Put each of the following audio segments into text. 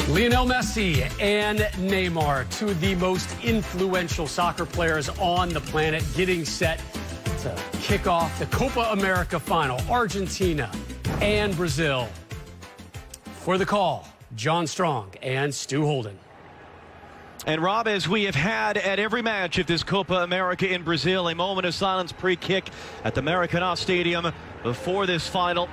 Lionel Messi and Neymar, two of the most influential soccer players on the planet, getting set to kick off the Copa America final. Argentina and Brazil. For the call, John Strong and Stu Holden. And Rob, as we have had at every match of this Copa America in Brazil, a moment of silence pre-kick at the Maracanã Stadium before this final,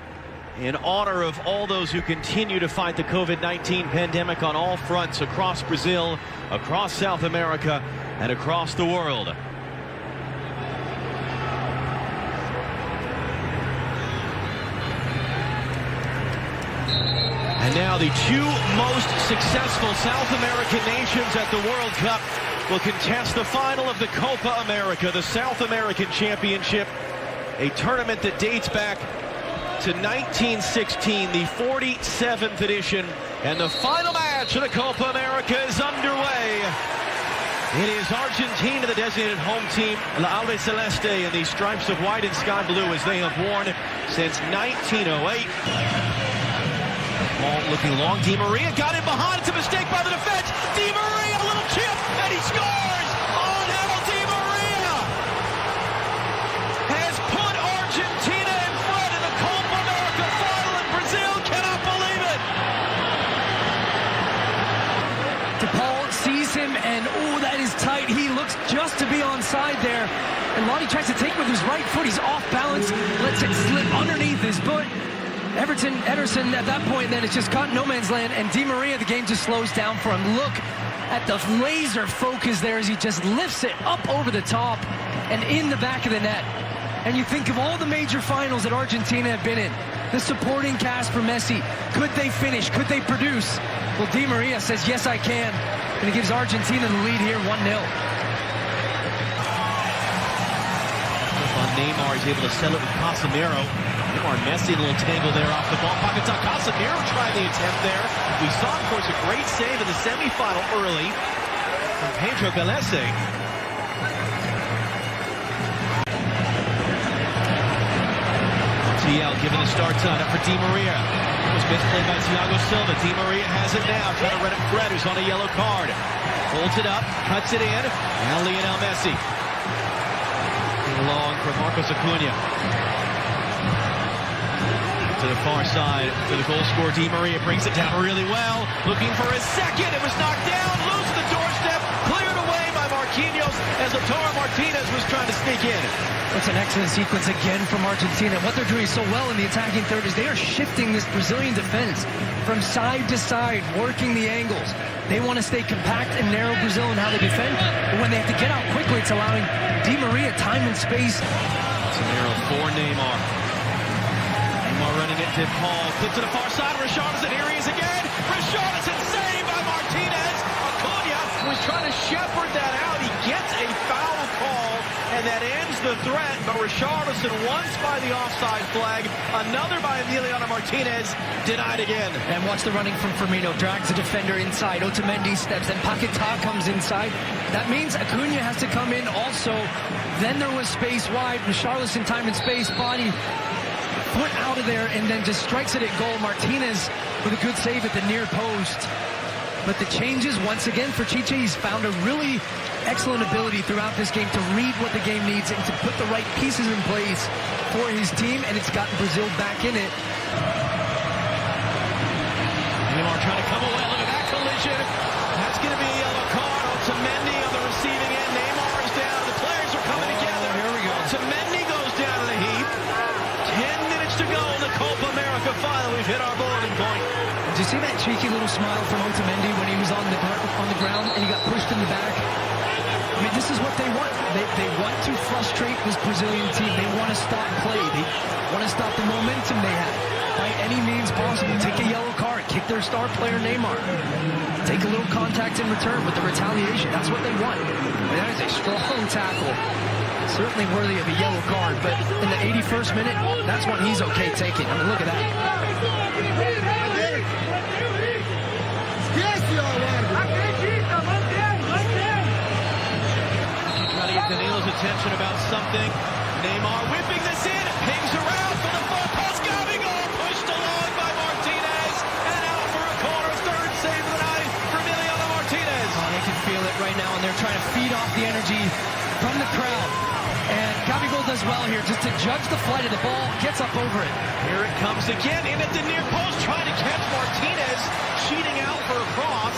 in honor of all those who continue to fight the COVID-19 pandemic on all fronts across Brazil, across South America, and across the world. And now the two most successful South American nations at the World Cup will contest the final of the Copa America, the South American Championship, a tournament that dates back to 1916, the 47th edition, and the final match of the Copa America is underway. It is Argentina, the designated home team, La Albiceleste, in the stripes of white and sky blue as they have worn since 1908. Ball looking long, Di Maria got in behind, it's a mistake by the defense. Di Maria, a little chip, and he scores! Angel Di Maria has put Argentina in front in the Copa America final, and Brazil cannot believe it. DePaul sees him, and oh, that is tight. He looks just to be onside there. And Lonnie tries to take with his right foot. He's off balance, lets it slip underneath his foot. Ederson at that point, then it's just caught no man's land, and Di Maria, the game just slows down for him. Look at the laser focus there as he just lifts it up over the top and in the back of the net. And you think of all the major finals that Argentina have been in, the supporting cast for Messi. Could they finish? Could they produce? Well, Di Maria says, yes, I can. And he gives Argentina the lead here, 1-0. Neymar is able to settle it with Casemiro. Neymar and Messi, a little tangle there off the ball. Paquetá, Casemiro trying the attempt there. We saw, of course, a great save in the semifinal early from Pedro Galese. TL giving the start time up for Di Maria. It was misplayed by Thiago Silva. Di Maria has it now, trying to run it Fred, who's on a yellow card. Holds it up, cuts it in. Now Lionel Messi. Long for Marcos Acuna. To the far side for the goal scorer, Di Maria brings it down really well. Looking for a second. It was knocked down. Loses the doorstep. Cleared away by Marquinhos as Lautaro Martinez was trying to sneak in. It's an excellent sequence again from Argentina. What they're doing so well in the attacking third is they are shifting this Brazilian defense from side to side, working the angles. They want to stay compact and narrow Brazil in how they defend, but when they have to get out quickly, it's allowing Di Maria time and space. Casemiro for Neymar. Neymar running it to Paul. Clip to the far side. Richarlison, here he is again. Richarlison saved by Martinez. Acuna was trying to shepherd that out. He gets a foul call, and that ends the threat. But Richarlison, once by the offside flag, another by Emiliano Martinez, denied again. And watch the running from Firmino. Drags the defender inside. Otamendi steps, then Paquetá comes inside. That means Acuna has to come in also. Then there was space wide. Richarlison, time and space, body foot out of there, and then just strikes it at goal. Martinez with a good save at the near post. But the changes, once again, for Chiche, he's found a really excellent ability throughout this game to read what the game needs and to put the right pieces in place for his team, and it's gotten Brazil back in it. Neymar trying to come away. Look at that collision. That's going to be a yellow card. Otamendi on the receiving end. Neymar is down. The players are coming together. Here we go. Otamendi goes down in a heap. 10 minutes to go in the Copa America final. We've hit our boiling point. Did you see that cheeky little smile from Otamendi when he was on the ground and he got pushed in the back? I mean, this is what they want. They want to frustrate this Brazilian team. They want to stop play. They want to stop the momentum they have by any means possible. Take a yellow card. Kick their star player, Neymar. Take a little contact in return with the retaliation. That's what they want. And that is a strong tackle. Certainly worthy of a yellow card, but in the 81st minute, that's what he's okay taking. I mean, look at that. Trying to get Danilo's attention about something. Neymar whipping this in. Pings around for the full post. Gabigol pushed along by Martinez. And out for a corner. Third save of the night. right now, and they're trying to feed off the energy from the crowd. And Gabigol does well here just to judge the flight of the ball, gets up over it. Here it comes again, in at the near post, trying to catch Martinez, cheating out for a cross.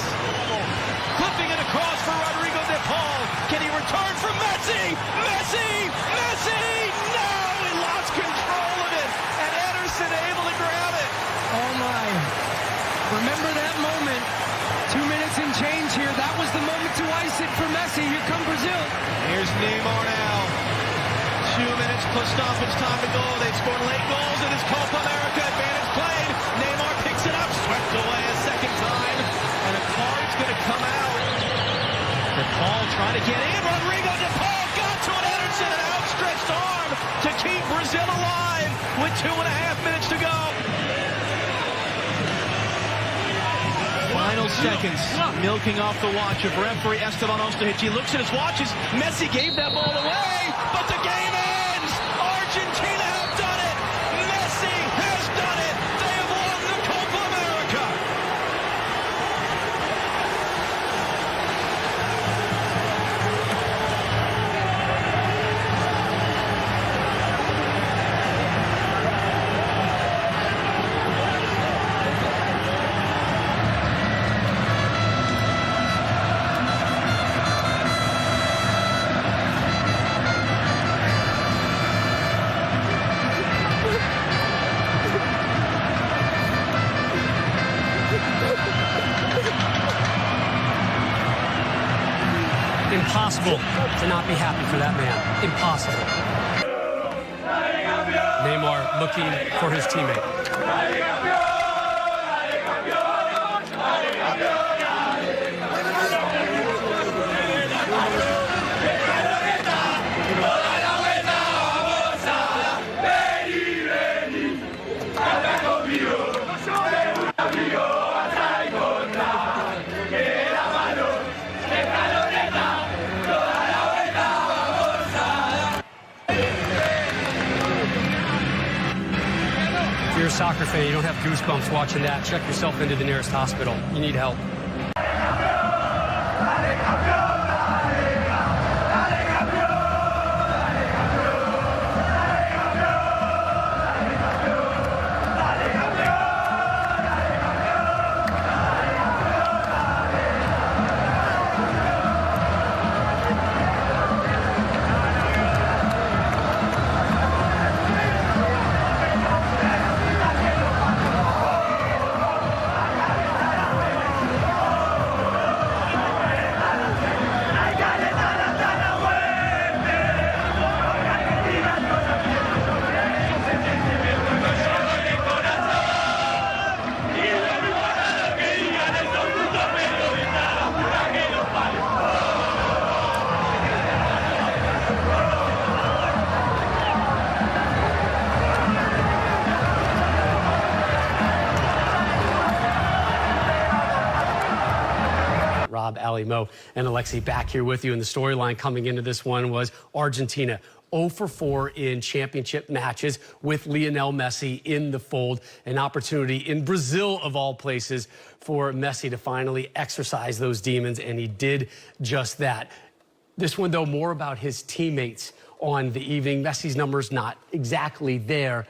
Flipping it across for Rodrigo de Paul. Can he return for Messi? Messi! Messi! No! He lost control of it, and Ederson able to grab it. Oh my. Remember that moment. 2 minutes and change here. That was the moment to ice it for Messi. Here come Brazil. Here's Neymar now. 2 minutes plus stoppage time to go. They've scored late goals in this Copa America. Advantage played. Neymar picks it up, swept away a second time, and a card's going to come out. De Paul trying to get in. Rodrigo de Paul got to it. Ederson, an outstretched arm to keep Brazil alive with 2.5 minutes to go. Final seconds, milking off the watch of referee Esteban Ostojic. He looks at his watches. Messi gave that ball away, but the game ends. Argentina have done it. Messi has done it. They have won the Copa America. Impossible to not be happy for that man. Impossible. Neymar looking for his teammate. If you're a soccer fan, you don't have goosebumps watching that, check yourself into the nearest hospital. You need help. Rob, Ali, Mo, and Alexi back here with you. And the storyline coming into this one was Argentina 0 for 4 in championship matches with Lionel Messi in the fold. An opportunity in Brazil, of all places, for Messi to finally exercise those demons, and he did just that. This one, though, more about his teammates on the evening. Messi's numbers not exactly there,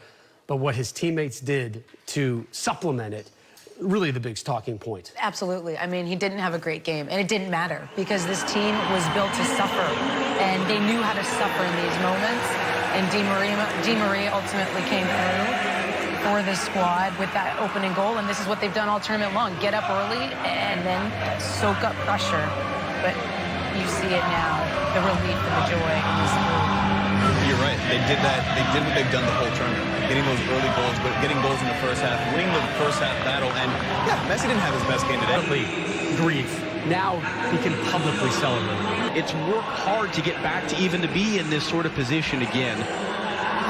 but what his teammates did to supplement it, really the big talking point. Absolutely. I mean, he didn't have a great game, and it didn't matter because this team was built to suffer, and they knew how to suffer in these moments. And Di Maria ultimately came through for the squad with that opening goal, and this is what they've done all tournament long: get up early and then soak up pressure. But you see it now, the relief and the joy in this group. You're right. They did that. They did what they've done the whole tournament. Getting those early goals, but getting goals in the first half, winning the first half battle. And yeah, Messi didn't have his best game today. Grief. Now he can publicly celebrate. It's worked hard to get back to even to be in this sort of position again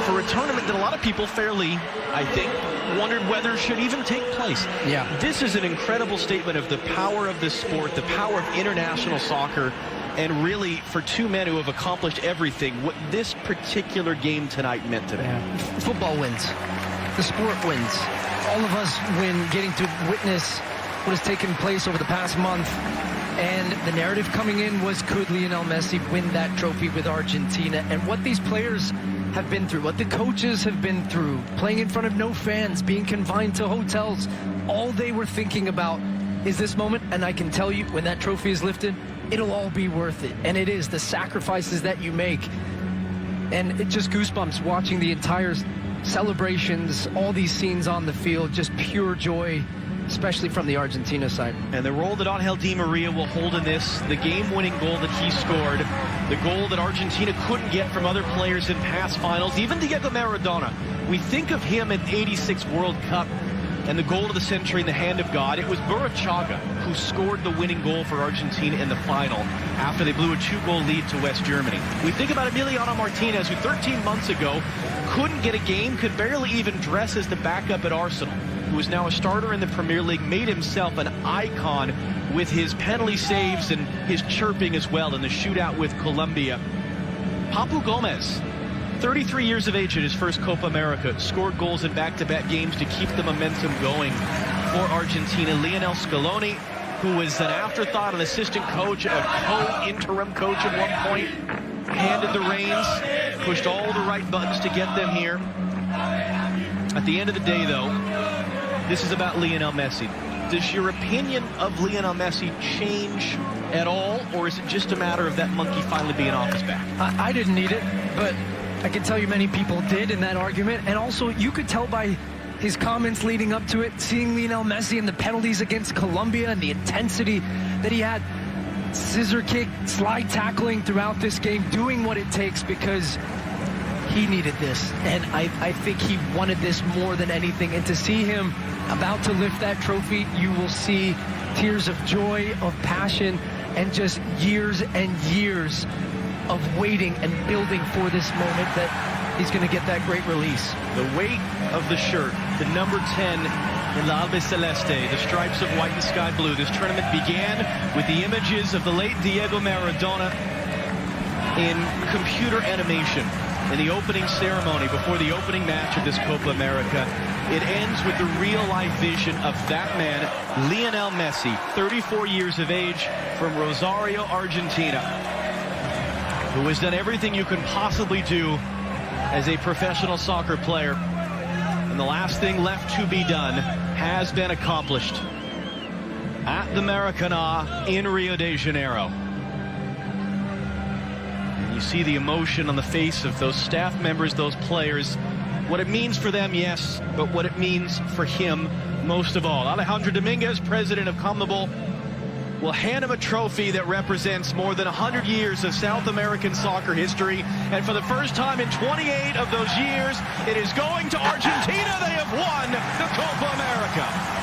for a tournament that a lot of people fairly, I think, wondered whether should even take place. Yeah. This is an incredible statement of the power of this sport, the power of international soccer, and really for two men who have accomplished everything, what this particular game tonight meant to them. Yeah. Football wins. The sport wins. All of us win getting to witness what has taken place over the past month. And the narrative coming in was, could Lionel Messi win that trophy with Argentina? And what these players have been through, what the coaches have been through, playing in front of no fans, being confined to hotels, all they were thinking about is this moment. And I can tell you, when that trophy is lifted, it'll all be worth it. And it is, the sacrifices that you make. And it just goosebumps watching the entire celebrations, all these scenes on the field, just pure joy, especially from the Argentina side. And the role that Angel Di Maria will hold in this, the game-winning goal that he scored, the goal that Argentina couldn't get from other players in past finals, even Diego Maradona. We think of him in '86 World Cup and the goal of the century in the hand of God. It was Burruchaga who scored the winning goal for Argentina in the final after they blew a 2-goal lead to West Germany. We think about Emiliano Martinez, who 13 months ago couldn't get a game, could barely even dress as the backup at Arsenal, who is now a starter in the Premier League, made himself an icon with his penalty saves and his chirping as well in the shootout with Colombia. Papu Gomez, 33 years of age at his first Copa America, scored goals in back-to-back games to keep the momentum going for Argentina. Lionel Scaloni, who was an afterthought, an assistant coach, a co-interim coach at one point, handed the reins, pushed all the right buttons to get them here. At the end of the day, though, this is about Lionel Messi. Does your opinion of Lionel Messi change at all, or is it just a matter of that monkey finally being off his back? I didn't need it, but I can tell you many people did in that argument. And also, you could tell by his comments leading up to it, seeing Lionel Messi and the penalties against Colombia and the intensity that he had, scissor kick, slide tackling throughout this game, doing what it takes because he needed this. And I think he wanted this more than anything. And to see him about to lift that trophy, you will see tears of joy, of passion, and just years and years of waiting and building for this moment that he's going to get that great release. The weight of the shirt, the number 10 in the Albiceleste, the stripes of white and sky blue. This tournament began with the images of the late Diego Maradona in computer animation in the opening ceremony before the opening match of this Copa America. It ends with the real-life vision of that man, Lionel Messi, 34 years of age, from Rosario, Argentina, who has done everything you can possibly do as a professional soccer player. And the last thing left to be done has been accomplished at the Maracanã in Rio de Janeiro. And you see the emotion on the face of those staff members, those players. What it means for them, yes, but what it means for him most of all. Alejandro Dominguez, president of CONMEBOL, will hand him a trophy that represents more than 100 years of South American soccer history. And for the first time in 28 of those years, it is going to Argentina. They have won the Copa America.